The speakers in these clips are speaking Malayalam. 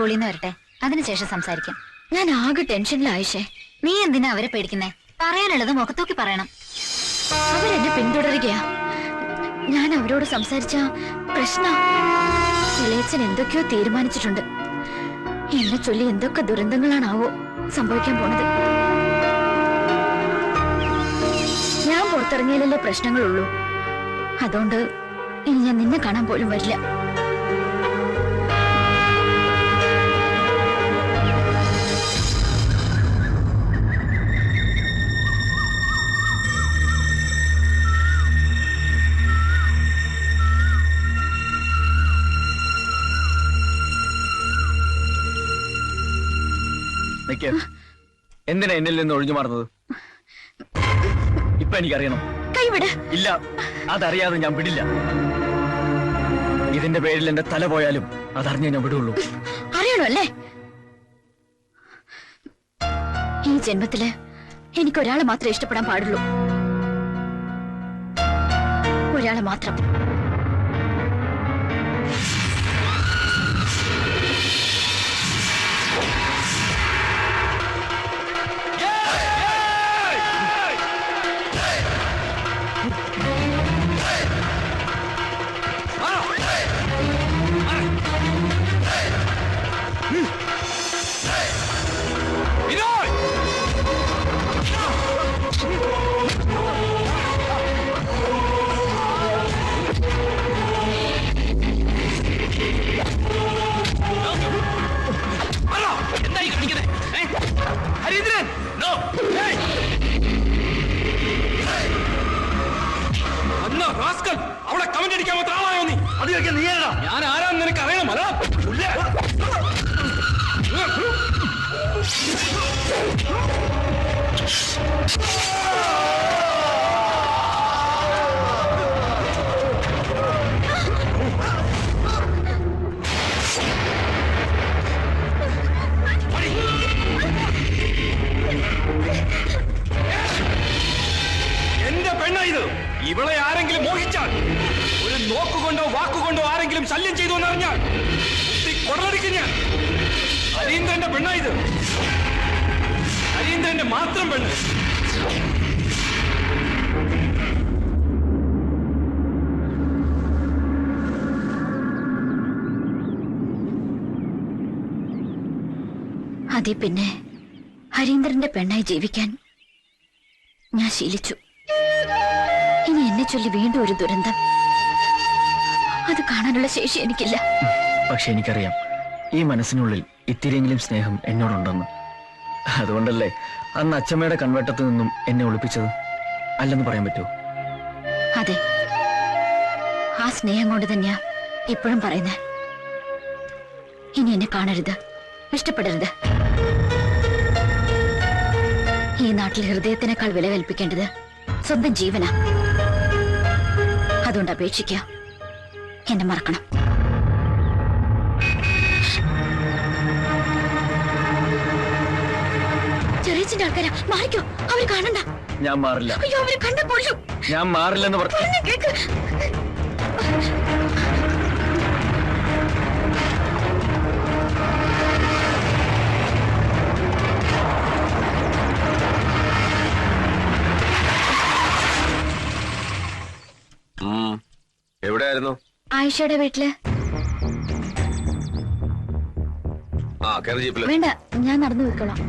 സ്കൂളിൽ നിന്ന് വരട്ടെ, അതിനുശേഷം സംസാരിക്കാം. ഞാൻ ആകെ ടെൻഷനിലായിഷേ. നീ എന്തിനാ അവരെ പേടിക്കുന്നേ? പറയാനുള്ളത് മുഖത്തോക്കി പറയണം. അവരെന്നെ പിന്തുടരുകയാ. ഞാൻ അവരോട് സംസാരിച്ച പ്രശ്ന ഇളയച്ചൻ എന്തൊക്കെയോ തീരുമാനിച്ചിട്ടുണ്ട്. എന്നെ ചൊല്ലി എന്തൊക്കെ ദുരന്തങ്ങളാണാവോ സംഭവിക്കാൻ പോണത്. ഞാൻ പുറത്തിറങ്ങിയാലല്ലേ പ്രശ്നങ്ങളുള്ളൂ. അതുകൊണ്ട് ഇനി ഞാൻ നിന്നെ കാണാൻ പോലും വരില്ല. എന്തിനാ എന്നിൽ നിന്ന് ഒഴിഞ്ഞു മാറുന്നത്? ഇപ്പൊ എനിക്കറിയണം. കൈവിട്. ഇല്ല, അതറിയാതെ ഞാൻ വിടില്ല. ഇതിന്റെ പേരിൽ എന്റെ തല പോയാലും അതറിഞ്ഞേ ഞാൻ വിടുള്ളൂ. അറിയണോ അല്ലേ? ഈ ജന്മത്തില് എനിക്കൊരാളെ മാത്രമേ ഇഷ്ടപ്പെടാൻ പാടുള്ളൂ. ഒരാളെ മാത്രം. അവളെ കമന്റ് അടിക്കാൻ മാത്രം ആളായോ നീ? അത് കേൾക്കാൻ നീ ആരാ? ഞാൻ ആരാന്ന് നിനക്ക് അറിയണം. അല്ല എന്റെ പെണ്ണ ഇത്. ഇവളെ ആരെങ്കിലും മോഹിച്ചാൽ, ഒരു നോക്കുകൊണ്ടോ വാക്കുകൊണ്ടോ ആരെങ്കിലും ശല്യം ചെയ്തു എന്നറിഞ്ഞാൽ കൊടലടിക്കും ഞാൻ. ഹരീന്ദ്രന്റെ പെണ്ണ ഇത്. ഹരീന്ദ്രന്റെ മാത്രം പെണ്ണ്. അതെ, പിന്നെ ഹരീന്ദ്രന്റെ പെണ്ണായി ജീവിക്കാൻ ഞാൻ ശീലിച്ചു. ഇനി എന്നെ ചൊല്ലി വീണ്ടും ഒരു ദുരന്തം. അത് കാണാനുള്ള ശേഷി എനിക്കില്ല. പക്ഷെ എനിക്കറിയാം, ഈ മനസ്സിനുള്ളിൽ ഇത്തിരിയെങ്കിലും സ്നേഹം എന്നോടുണ്ടെന്ന്. അതുകൊണ്ടല്ലേ അന്ന് അച്ഛമ്മയുടെ കൺവെട്ടത്തു നിന്നും എന്നെ ഒളിപ്പിച്ചത്? അല്ലെന്ന് പറയാൻ പറ്റുമോ? അതെ, ആ സ്നേഹം കൊണ്ട് തന്നെയാ ഇപ്പോഴും പറയുന്നത്. ഇനി എന്നെ കാണരുത്, ഇഷ്ടപ്പെടരുത്. ഈ നാട്ടിൽ ഹൃദയത്തിനേക്കാൾ വില കൽപ്പിക്കേണ്ടത് സ്വന്തം ജീവനാ. അതുകൊണ്ട് അപേക്ഷിക്കുക, എന്നെ മറക്കണം. ചെറിയച്ഛന്റെ ആൾക്കാരാ, മാറിക്കോ. അവര് കാണണ്ട. ഞാൻ മാറില്ല. അയ്യോ, അവര് കണ്ട കൊല്ലും. ഞാൻ മാറില്ലെന്ന് പറഞ്ഞു. കേക്ക്. എവിടെയായിരുന്നു? ആയിഷയുടെ വീട്ടില്. വേണ്ട, ഞാൻ നടന്നു പോയിക്കോളാം.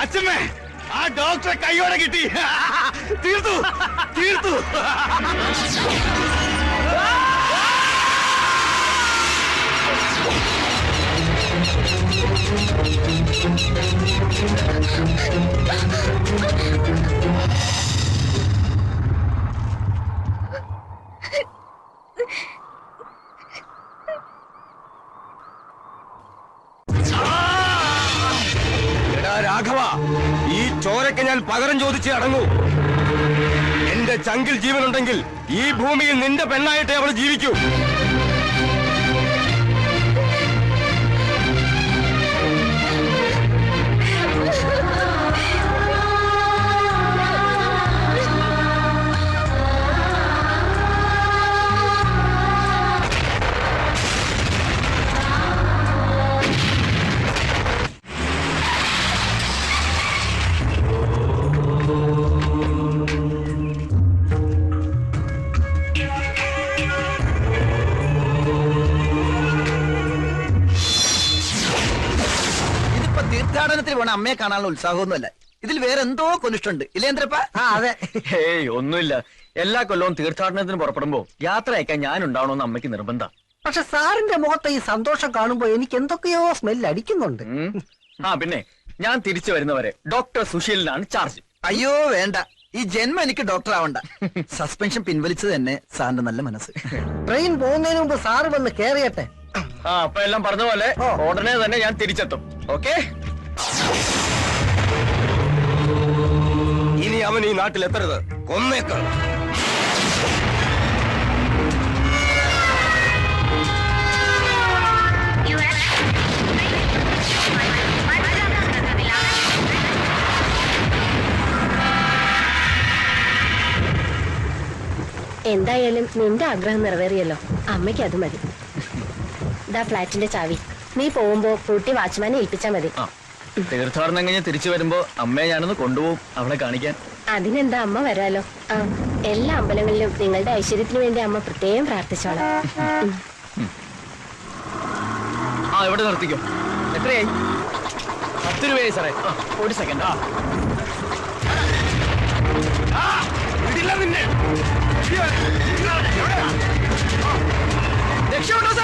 അച്ഛമ്മേ, ആ ഡോക്ടറെ കൈയോടെ കിട്ടി. തീർത്തു തീർത്തു. രാഘവ, ഈ ചോരയ്ക്ക് ഞാൻ പകരം ചോദിച്ച് അടങ്ങൂ. എന്റെ ചങ്കിൽ ജീവനുണ്ടെങ്കിൽ ഈ ഭൂമിയിൽ നിന്റെ പെണ്ണായിട്ടേ അവൾ ജീവിക്കൂ. തീർത്ഥാടനത്തിൽ പോണ അമ്മയെ കാണാനുള്ള ഉത്സാഹമൊന്നുമല്ല. ഇതിൽ വേറെ എന്തോ കൊനിഷ്ടുണ്ട് ഇല്ലേന്ദ്രപ്പ? അതെ. ഏയ് ഒന്നുമില്ല. എല്ലാ കൊല്ലവും തീർത്ഥാടനത്തിന് പുറപ്പെടുമ്പോ യാത്ര അയക്കാൻ ഞാൻ ഉണ്ടാവണമെന്ന് അമ്മയ്ക്ക് നിർബന്ധം. പക്ഷെ സാറിന്റെ മുഖത്ത് ഈ സന്തോഷം കാണുമ്പോ എനിക്ക് എന്തൊക്കെയോ സ്മെല്ല് അടിക്കുന്നുണ്ട്. പിന്നെ ഞാൻ തിരിച്ചു വരുന്നവരെ ഡോക്ടർ സുശീലിനാണ് ചാർജ്. അയ്യോ വേണ്ട, ഈ ജന്മം എനിക്ക് ഡോക്ടർ ആവണ്ട. സസ്പെൻഷൻ പിൻവലിച്ചത് തന്നെ സാറിന്റെ നല്ല മനസ്സ്. ട്രെയിൻ പോകുന്നതിന് മുമ്പ് സാറ് വന്ന് കേറിയട്ടെ. അപ്പൊ എല്ലാം പറഞ്ഞ പോലെ ഉടനെ തന്നെ ഞാൻ തിരിച്ചെത്തും. ഓക്കെ? ഇനി അവൻ ഈ നാട്ടിൽ എത്തരുത്, കൊന്നേക്കാം. എന്തായാലും നിന്റെ ആഗ്രഹം നിറവേറിയല്ലോ. അമ്മയ്ക്ക് അത് മതി. ഇതാ ഫ്ലാറ്റിന്റെ ചാവി. നീ പോകുമ്പോ കൂട്ടി വാച്ച്മാനെ ഏൽപ്പിച്ചാ മതി. തീർത്ഥാടനം കഴിഞ്ഞ് തിരിച്ചു വരുമ്പോ അമ്മയെ ഞാനൊന്ന് കൊണ്ടുപോകും അവളെ കാണിക്കാൻ. അതിനെന്താ, അമ്മ വരാലോ. എല്ലാ അമ്പലങ്ങളിലും നിങ്ങളുടെ ഐശ്വര്യത്തിന് വേണ്ടി അമ്മ പ്രത്യേകം പ്രാർത്ഥിച്ചോളാം. ഇവിടെ നിർത്തിക്കോ. എത്രയായി? 10 രൂപയായി സാറേ. ഒരു സെക്കൻഡ്. നിന്നെ രക്ഷപ്പെട്ടോ സാർ.